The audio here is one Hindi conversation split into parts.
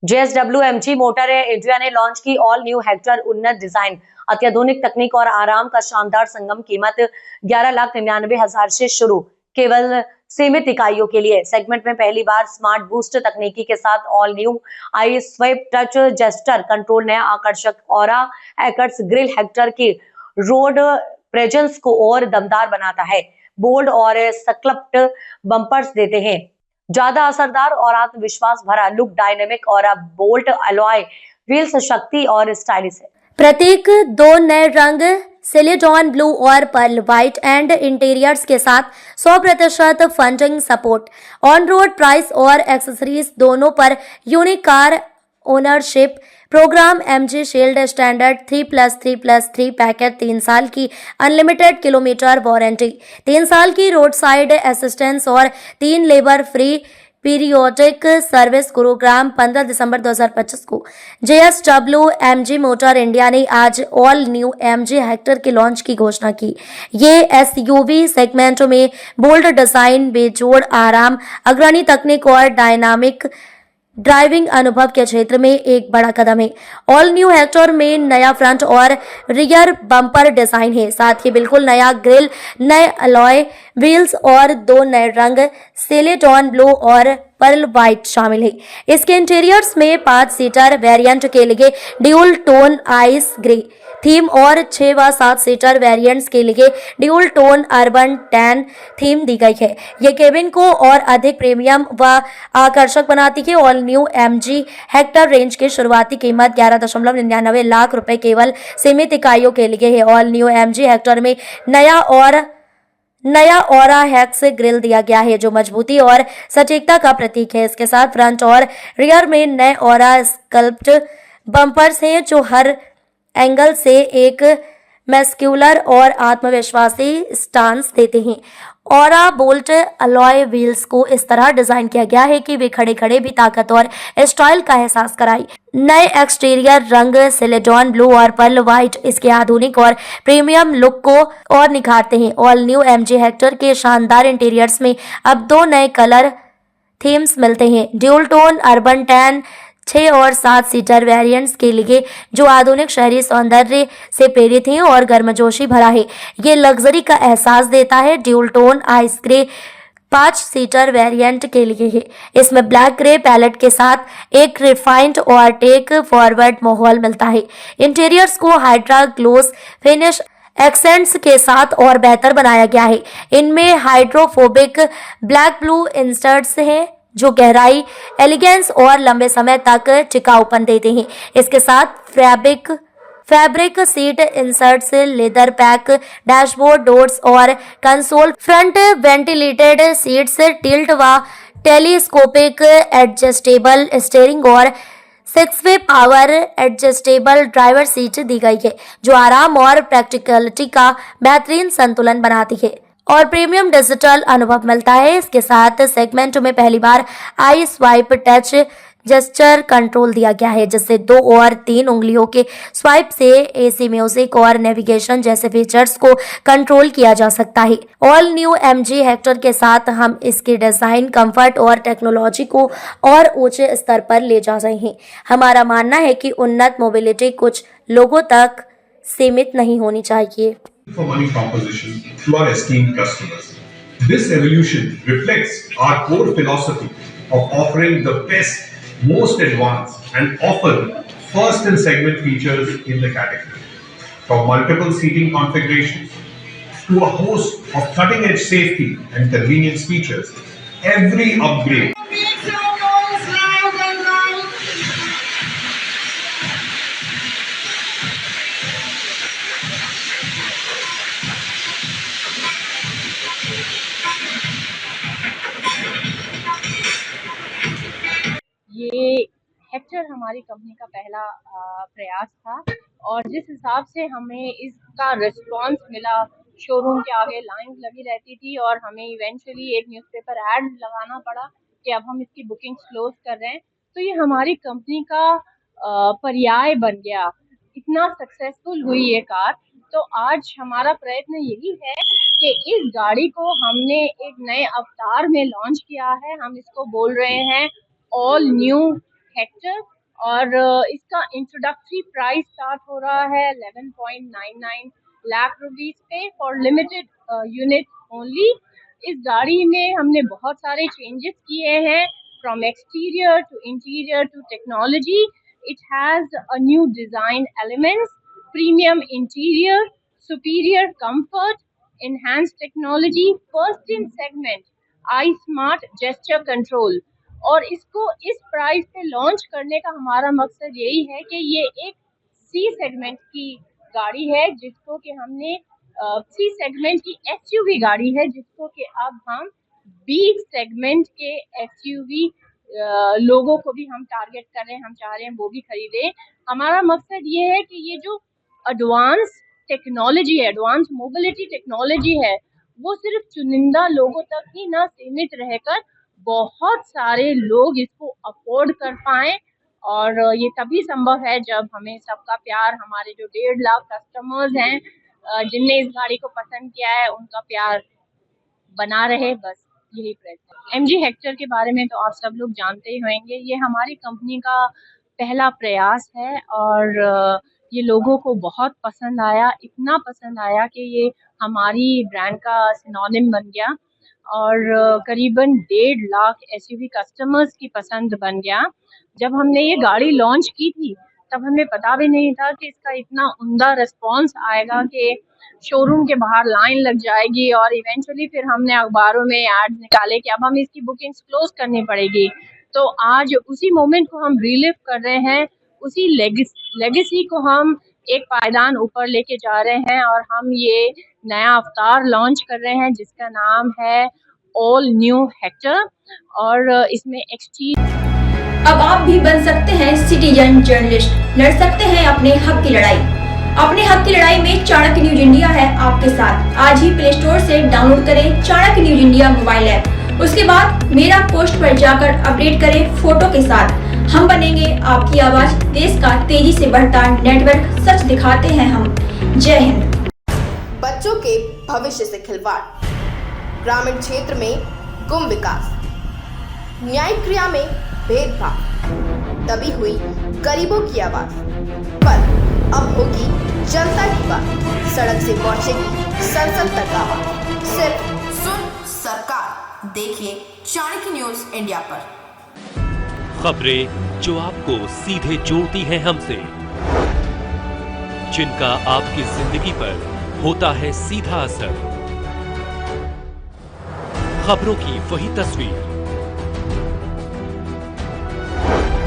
JSW MG मोटर इंडिया ने लॉन्च की ऑल न्यू हेक्टर। उन्नत डिजाइन, अत्याधुनिक तकनीक और आराम का शानदार संगम। कीमत 11,99,000 से शुरू, केवल सीमित इकाइयों के लिए। सेगमेंट में पहली बार स्मार्ट बूस्ट तकनीकी के साथ ऑल न्यू आई स्वेप टच जेस्टर कंट्रोल नया आकर्षक ऑरा एकर्स ग्रिल हेक्टर की रोड प्रेजेंस को और दमदार बनाता है। बोल्ड और सक्लप्ट बम्पर्स देते हैं ज्यादा असरदार और आत्मविश्वास भरा लुक। डायनेमिक और बोल्ट अलॉय व्हील्स शक्ति और स्टाइलिश है। प्रत्येक 2 नए रंग सिलेडॉन ब्लू और पर्ल व्हाइट एंड इंटीरियर्स के साथ 100% funding support, on road price और एक्सेसरीज दोनों पर unique car ownership programme. MG shield standard 3+3+3 package, 3 साल की अनलिमिटेड किलोमीटर वारंटी, 3 साल की रोड साइड असिस्टेंस और 3 labour free periodic service. Gurugram 15 दिसंबर 2025 को JSW MG मोटर इंडिया ने आज ऑल न्यू MG हेक्टर के लॉन्च की घोषणा की। ये SUV सेगमेंट में बोल्ड डिजाइन, बेजोड़ आराम, अग्रणी तकनीक और डायनामिक ड्राइविंग अनुभव के क्षेत्र में एक बड़ा कदम है। ऑल न्यू हेक्टर में नया फ्रंट और रियर बम्पर डिजाइन है, साथ ही बिल्कुल नया ग्रिल, नए अलॉय व्हील्स और 2 नए रंग सिलेडॉन ब्लू और पर्ल व्हाइट शामिल है। इसके इंटीरियर्स में 5 सीटर वेरिएंट के लिए dual tone ice grey theme और 6 व 7 सीटर वेरिएंट्स के लिए dual tone urban tan theme दी गई है। ये केबिन को और अधिक प्रीमियम व आकर्षक बनाती है। All new MG Hector range की शुरुआती कीमत 11.99 लाख रुपए केवल सीमित इकाइयों के लिए है। ऑल न्यू MG हेक्टर में नया ऑरा हेक्स ग्रिल दिया गया है, जो मजबूती और सटीकता का प्रतीक है। इसके साथ फ्रंट और रियर में नए ऑरा स्कल्प्ट बम्पर्स हैं, जो हर एंगल से एक मैस्कुलर और आत्मविश्वासी स्टांस देते हैं। ऑरा बोल्ट अलॉय व्हील्स को इस तरह डिजाइन किया गया है कि वे खड़े खड़े भी ताकत और स्टाइल का एहसास कराई। नए एक्सटीरियर रंग सिलेडॉन ब्लू और पर्ल व्हाइट इसके आधुनिक और प्रीमियम लुक को और निखारते हैं। ऑल न्यू MG हेक्टर के शानदार इंटीरियर्स में अब 2 नए कलर थीम्स मिलते हैं, ड्यूल टोन अर्बन टैन 6 और 7 सीटर वेरिएंट्स के लिए, जो आधुनिक शहरी सौंदर्य से प्रेरित हैं और गर्मजोशी भरा है। ये लग्जरी का एहसास देता है। Dual tone ice grey 5 seater variant के लिए है। इसमें ब्लैक ग्रे पैलेट के साथ एक रिफाइंड और टेक फॉरवर्ड माहौल मिलता है। इंटीरियर्स को हाइड्रा ग्लोस फिनिश एक्सेंट्स के साथ और बेहतर बनाया गया है। इनमें हाइड्रोफोबिक ब्लैक ब्लू इंसर्ट्स हैं, जो गहराई, एलिगेंस और लंबे समय तक टिकाऊपन देते हैं। इसके साथ fabric seat inserts, leather pack dashboard doors और console, front ventilated seats, tilt व टेलीस्कोपिक एडजस्टेबल स्टीयरिंग और 6-वे पावर एडजस्टेबल ड्राइवर सीट दी गई है, जो आराम और प्रैक्टिकलिटी का बेहतरीन संतुलन बनाती है और प्रीमियम डिजिटल अनुभव मिलता है। इसके साथ सेगमेंट में पहली बार आई स्वाइप टच जेस्चर कंट्रोल दिया गया है, जिससे 2 और 3 उंगलियों के स्वाइप से AC म्यूजिक और नेविगेशन जैसे फीचर्स को कंट्रोल किया जा सकता है। ऑल न्यू MG हेक्टर के साथ हम इसके डिजाइन, कंफर्ट और टेक्नोलॉजी को और ऊंचे स्तर पर ले जा रहे हैं। हमारा मानना है कि उन्नत मोबिलिटी कुछ लोगों तक सीमित नहीं होनी चाहिए। For money proposition to our esteemed customers. This evolution reflects our core philosophy of offering the best, most advanced and often first in segment features in the category. From multiple seating configurations to a host of cutting edge safety and convenience features, every upgrade ये हेक्टर हमारी कंपनी का पहला प्रयास था और जिस हिसाब से हमें इसका रिस्पांस मिला, शोरूम के आगे लाइन लगी रहती थी और हमें इवेंचुअली एक न्यूज़पेपर ऐड लगाना पड़ा कि अब हम इसकी बुकिंग क्लोज कर रहे हैं। तो ये हमारी कंपनी का पर्याय बन गया, इतना सक्सेसफुल हुई ये कार। तो आज हमारा प्रयत्न यही है कि इस गाड़ी को हमने एक नए अवतार में लॉन्च किया है। हम इसको बोल रहे हैं ऑल न्यू हेक्टर और इसका इंट्रोडक्टरी प्राइस स्टार्ट हो रहा है 11.99 लाख रुपीस पे फॉर लिमिटेड यूनिट ओनली। इस गाड़ी में हमने बहुत सारे चेंजेस किए हैं from exterior to interior to technology. It has a new design elements, premium interior, superior comfort, enhanced technology, first in segment, I smart gesture control. और इसको इस प्राइस पे लॉन्च करने का हमारा मकसद यही है कि ये एक सी सेगमेंट की गाड़ी है जिसको कि हमने सी सेगमेंट की एसयूवी गाड़ी है जिसको कि अब हम बी सेगमेंट के एसयूवी लोगों को भी हम टारगेट कर रहे हैं। हम चाह रहे हैं वो भी खरीदें। हमारा मकसद ये है कि ये जो एडवांस टेक्नोलॉजी है, एडवांस मोबिलिटी टेक्नोलॉजी है, वो सिर्फ चुनिंदा लोगों तक ही ना सीमित रहकर बहुत सारे लोग इसको अफोर्ड कर पाएं। और ये तभी संभव है जब हमें सबका प्यार, हमारे जो 1.5 लाख कस्टमर्स हैं जिनने इस गाड़ी को पसंद किया है, उनका प्यार बना रहे, बस यही प्रयत्न है। MG हेक्टर के बारे में तो आप सब लोग जानते ही होंगे। ये हमारी कंपनी का पहला प्रयास है और ये लोगों को बहुत पसंद आया, इतना पसंद आया कि ये हमारी ब्रांड का सिनोनिम बन गया और करीबन 1.5 लाख एसयूवी कस्टमर्स की पसंद बन गया। जब हमने ये गाड़ी लॉन्च की थी तब हमें पता भी नहीं था कि इसका इतना उम्दा रिस्पॉन्स आएगा कि शोरूम के बाहर लाइन लग जाएगी और इवेंचुअली फिर हमने अखबारों में एड्स निकाले कि अब हम इसकी बुकिंग्स क्लोज करनी पड़ेगी। तो आज उसी मोमेंट को हम रिलिव कर रहे हैं, उसी लेगेसी को हम एक पायदान ऊपर लेके जा रहे हैं और हम ये नया अवतार लॉन्च कर रहे हैं जिसका नाम है ऑल न्यू हेक्टर। और इसमें अब आप भी बन सकते हैं सिटीजन जर्नलिस्ट, लड़ सकते हैं अपने हक की लड़ाई। अपने हक की लड़ाई में चाणक्य न्यूज इंडिया है आपके साथ। आज ही प्ले स्टोर से डाउनलोड करें Chanakya news India mobile app. उसके बाद मेरा पोस्ट पर जाकर अपडेट करें फोटो के साथ। हम बनेंगे आपकी आवाज, देश का तेजी से बढ़ता नेटवर्क, सच दिखाते हैं हम। जय हिंद। बच्चों के भविष्य से खिलवाड़, ग्रामीण क्षेत्र में गुम विकास, न्यायिक क्रिया में भेदभाव, दबी हुई गरीबों की आवाज, पर अब होगी जनता की बात। सड़क से पहुंचेगी संसद तक आवाज। सिर्फ सुन सरकार, देखिए चाणक्य न्यूज इंडिया पर। खबरें जो आपको सीधे जोड़ती हैं हमसे, जिनका आपकी जिंदगी पर होता है सीधा असर। खबरों की वही तस्वीर,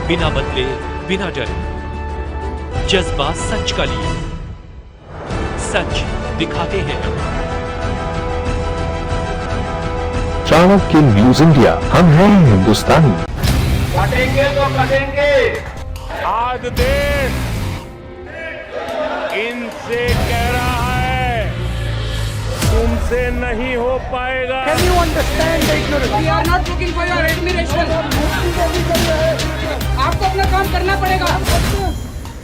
बिना बदले बिना डरे, जज्बा सच का लिए, सच दिखाते हैं। चाणक्य न्यूज इंडिया, हम हैं हिंदुस्तानी। कटेंगे तो कटेंगे। आज देश इनसे कह रहा है तुमसे नहीं हो पाएगा। Can you understand the ignorance? We are not looking for your admiration. आपको अपना काम करना पड़ेगा।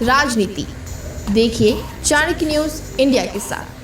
राजनीति देखिए चाणक्य न्यूज इंडिया के साथ।